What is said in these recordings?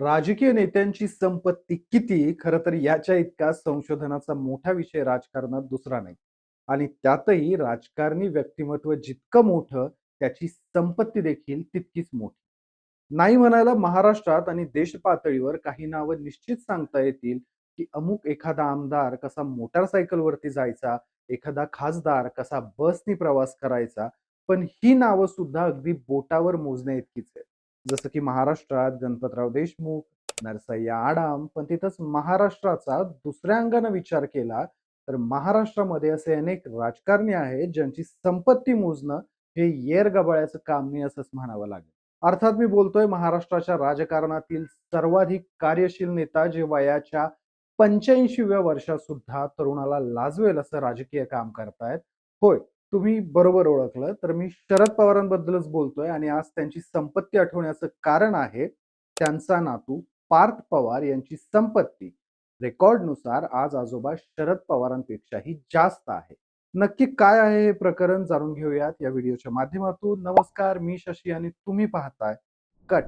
राजकीय नेत्यांची संपत्ती किती? खरं तर याच्या इतका संशोधनाचा मोठा विषय राजकारणात दुसरा नाही. आणि त्यातही राजकारणी व्यक्तिमत्व जितकं मोठं, त्याची संपत्ती देखील तितकीच मोठी. नाही म्हणायला महाराष्ट्रात आणि देश पातळीवर काही नावं निश्चित सांगता येतील, की अमुक एखादा आमदार कसा मोटारसायकलवरती जायचा, एखादा खासदार कसा बसनी प्रवास करायचा. पण ही नावं सुद्धा अगदी बोटावर मोजण्याइतकीच आहेत. जसं की महाराष्ट्रात गणपतराव देशमुख, नरसय्या आडाम. पण तिथंच महाराष्ट्राचा दुसऱ्या अंगाने विचार केला, तर महाराष्ट्रामध्ये असे अनेक राजकारणी आहेत, ज्यांची संपत्ती मोजणं हे येरगबाळ्याचं काम नाही असंच म्हणावं लागेल. अर्थात मी बोलतोय महाराष्ट्राच्या राजकारणातील सर्वाधिक कार्यशील नेता, जे वयाच्या 85व्या वर्षात सुद्धा तरुणाला लाजवेल असं राजकीय काम करतायत. होय, तुम्ही बरोबर ओळखलं. तर मी शरद पवारांबद्दलच बोलतोय आणि आज त्यांची संपत्ती आठवण्याचं कारण आहे त्यांचा नातू पार्थ पवार यांची संपत्ती रेकॉर्डनुसार आज आजोबा शरद पवारांपेक्षाही जास्त आहे. नक्की काय आहे हे प्रकरण जाणून घेऊयात या व्हिडिओच्या माध्यमातून. नमस्कार, मी शशी आणि तुम्ही पाहताय कट.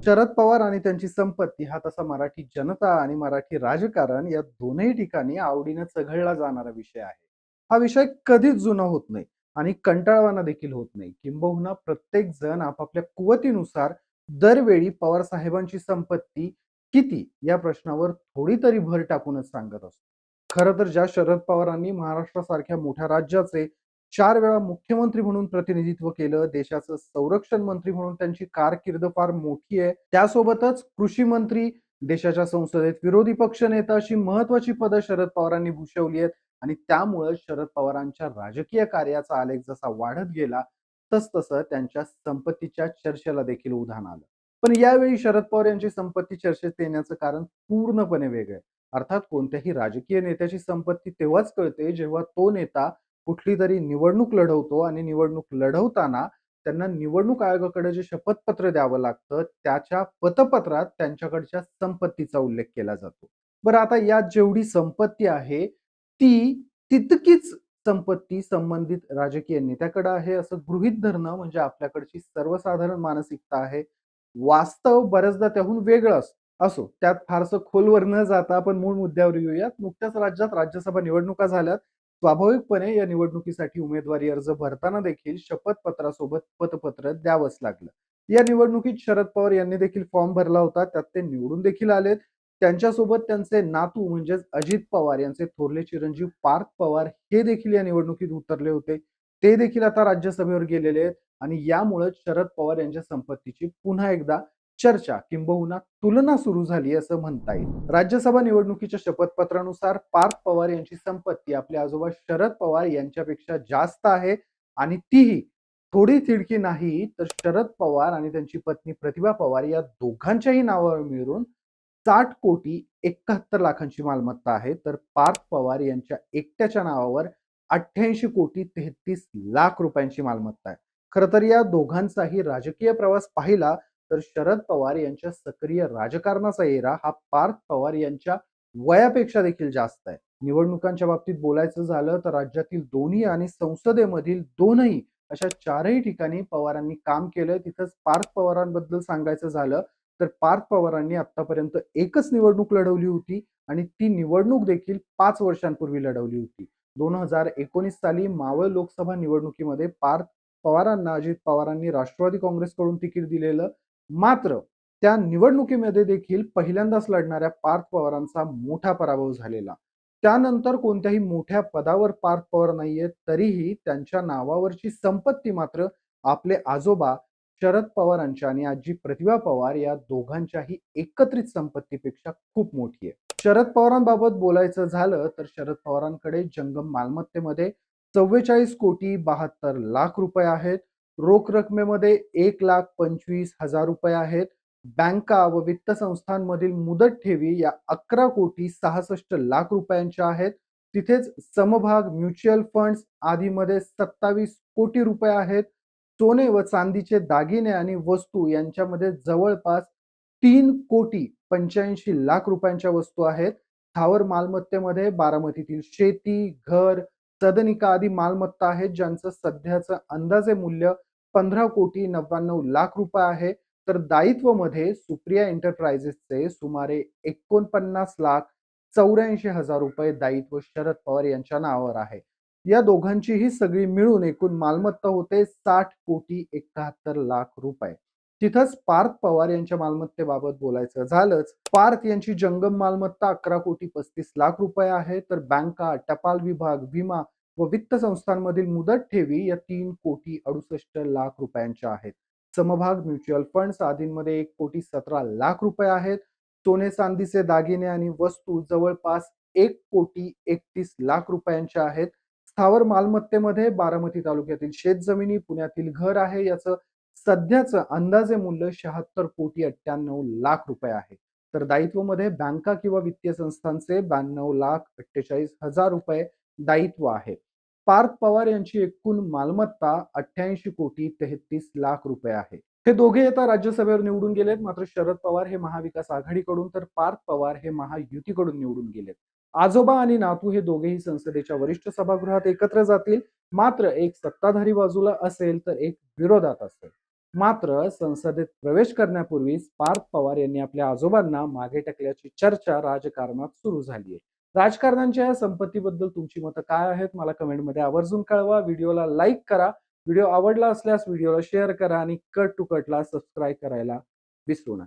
शरद पवार आणि त्यांची संपत्ती हा तसा मराठी जनता आणि मराठी राजकारण या दोनही ठिकाणी आवडीने चघळला जाणारा विषय आहे. हा विषय कधीच जुना होत नाही आणि कंटाळवाना देखील होत नाही. किंबहुना प्रत्येक जण आपापल्या कुवतीनुसार दरवेळी पवार साहेबांची संपत्ती किती या प्रश्नावर थोडी तरी भर टाकूनच सांगत असतो. खरं तर ज्या शरद पवारांनी महाराष्ट्रासारख्या मोठ्या राज्याचे 4 वेळा मुख्यमंत्री म्हणून प्रतिनिधित्व केलं, देशाचं संरक्षण मंत्री म्हणून त्यांची कारकीर्द फार मोठी आहे. त्यासोबतच कृषी मंत्री, देशाच्या संसदेत विरोधी पक्षनेता अशी महत्वाची पदं शरद पवारांनी भूषवली आहेत आणि त्यामुळे शरद पवारांच्या राजकीय कार्याचा आलेख जसा वाढत गेला, तसतसं त्यांच्या संपत्तीच्या चर्चेला देखील उधाण आलं. पण यावेळी शरद पवार यांची संपत्ती चर्चेत येण्याचं कारण पूर्णपणे वेगळं आहे. अर्थात कोणत्याही राजकीय नेत्याची संपत्ती तेव्हाच कळते, जेव्हा तो नेता कुठली तरी निवडणूक लढवतो आणि निवडणूक लढवताना त्यांना निवडणूक आयोगाकडे जे शपथपत्र द्यावं लागतं, त्याच्या पतपत्रात त्यांच्याकडच्या संपत्तीचा उल्लेख केला जातो. बरं, आता यात जेवढी संपत्ती आहे, ती तितकीच संपत्ती संबंधित राजकीय नेत्याकडे आहे असं गृहीत धरणं म्हणजे आपल्याकडची सर्वसाधारण मानसिकता आहे. वास्तव बऱ्याचदा त्याहून वेगळं असतं. असो, त्यात फारसं खोलवर न जाता आपण मूळ मुद्द्यावर येऊयात. नुकत्याच राज्यात राज्यसभा निवडणुका झाल्यात. स्वाभाविकपणे या निवडणुकीसाठी उमेदवारी अर्ज भरताना देखील शपथपत्रासोबत पतपत्र द्यावंच लागलं. या निवडणुकीत शरद पवार यांनी देखील फॉर्म भरला होता. त्यात ते निवडून देखील आलेत. त्यांच्यासोबत त्यांचे नातू म्हणजेच अजित पवार यांचे थोरले चिरंजीव पार्थ पवार हे देखील या निवडणुकीत उतरले होते. ते देखील आता राज्यसभेवर गेलेले आहेत आणि यामुळे शरद पवार यांच्या संपत्तीची पुन्हा एकदा चर्चा किंबहुना तुलना सुरू झाली असं म्हणता येईल. राज्यसभा निवडणुकीच्या शपथपत्रानुसार पार्थ पवार यांची संपत्ती आपले आजोबा शरद पवार यांच्यापेक्षा जास्त आहे आणि तीही थोडी तिडकी नाही, तर शरद पवार आणि त्यांची पत्नी प्रतिभा पवार या दोघांच्याही नावावर मिळून 60,71,00,000ची मालमत्ता आहे. तर पार्थ पवार यांच्या एकट्याच्या नावावर 88,33,00,000 रुपयांची मालमत्ता आहे. खरं तर या दोघांचाही राजकीय प्रवास पाहिला तर शरद पवार यांच्या सक्रिय राजकारणाचा एरा हा पार्थ पवार यांच्या वयापेक्षा देखील जास्त आहे. निवडणुकांच्या बाबतीत बोलायचं झालं तर राज्यातील दोन्ही आणि संसदेमधील दोनही अशा चारही ठिकाणी पवारांनी काम केलं. तिथंच पार्थ पवारांबद्दल सांगायचं झालं तर पार्थ पवारांनी आतापर्यंत एकच निवडणूक लढवली होती आणि ती निवडणूक देखील 5 वर्षांपूर्वी लढवली होती. 2019 साली मावळ लोकसभा निवडणुकीमध्ये पार्थ पवारांना अजित पवारांनी राष्ट्रवादी काँग्रेसकडून तिकीट दिलेलं. मात्र त्या निवडणुकीमध्ये देखील पहिल्यांदाच लढणाऱ्या पार्थ पवारांचा मोठा पराभव झालेला. त्यानंतर कोणत्याही मोठ्या पदावर पार्थ पवार नाहीयेत, तरीही त्यांच्या नावावरची संपत्ती मात्र आपले आजोबा शरद पवारांच्या आणि आजी प्रतिभा पवार या दोघांच्याही एकत्रित संपत्तीपेक्षा खूप मोठी आहे. शरद पवारांबाबत बोलायचं झालं तर शरद पवारांकडे जंगम मालमत्तेमध्ये 44,72,00,000 रुपये आहेत. रोख रकमेमध्ये 1,25,000 रुपये आहेत. बँका व वित्त संस्थांमधील मुदत ठेवी या 11,66,00,000 रुपयांच्या आहेत. तिथेच समभाग, म्युच्युअल फंड्स आदीमध्ये 27 कोटी रुपये आहेत. सोने व चांदीचे दागिने आणि वस्तू यांच्यामध्ये जवळपास 3,85,00,000 रुपयांच्या वस्तू आहेत. स्थावर मालमत्तेमध्ये बारामतीतील शेती, घर, सदनिका आदी मालमत्ता आहेत, ज्यांचं सध्याचं अंदाजे मूल्य 15,99,00,000 रुपये आहे. तर दायित्वमध्ये सुप्रिया एंटरप्राइजेसचे सुमारे 49,84,000 रुपये दायित्व शरद पवार यांच्या नावावर आहे. या दोघांचीही सगळी मिळून एकूण मालमत्ता होते 60,71,00,000 रुपये. तिथंच पार्थ पवार यांच्या मालमत्तेबाबत बोलायचं झालंच, पार्थ यांची जंगम मालमत्ता 11,35,00,000 रुपये आहे. तर बँका, टपाल विभाग, विमा व वित्त संस्थांमधील मुदत ठेवी या 3,68,00,000 रुपयांच्या आहेत. समभाग, म्युच्युअल फंड्स आदींमध्ये 1,17,00,000 रुपये आहेत. सोने चांदीचे दागिने आणि वस्तू जवळपास 1,31,00,000 रुपयांच्या आहेत. स्थावर मालमत्तेमध्ये बारामती तालुक्यातील शेतजमिनी, पुण्यातील घर आहे. याचं सध्याचं अंदाजे मूल्य 76,98,00,000 रुपये आहे. तर दायित्वमध्ये बँका किंवा वित्तीय संस्थांचे 92,48,000 रुपये दायित्व आहे. पार्थ पवार यांची एकूण मालमत्ता 88,33,00,000 रुपये आहे. हे दोघे आता राज्यसभेवर निवडून गेलेत. मात्र शरद पवार हे महाविकास आघाडीकडून तर पार्थ पवार हे महायुतीकडून निवडून गेलेत. आजोबा आणि नातू हे दोघेही संसदेच्या वरिष्ठ सभागृहात एकत्र जातील. मात्र एक सत्ताधारी बाजूला असेल तर एक विरोधात असेल. मात्र संसदेत प्रवेश करण्यापूर्वीच पार्थ पवार यांनी आपल्या आजोबांना मागे टाकल्याची चर्चा राजकारणात सुरू झाली आहे. राजकारण्यांच्या या संपत्तीबद्दल तुमची मतं काय आहेत मला कमेंटमध्ये आवर्जून कळवा. व्हिडिओला लाईक करा. व्हिडिओ आवडला असल्यास व्हिडिओला शेअर करा आणि कट टू कटला सबस्क्राईब करायला विसरू नका.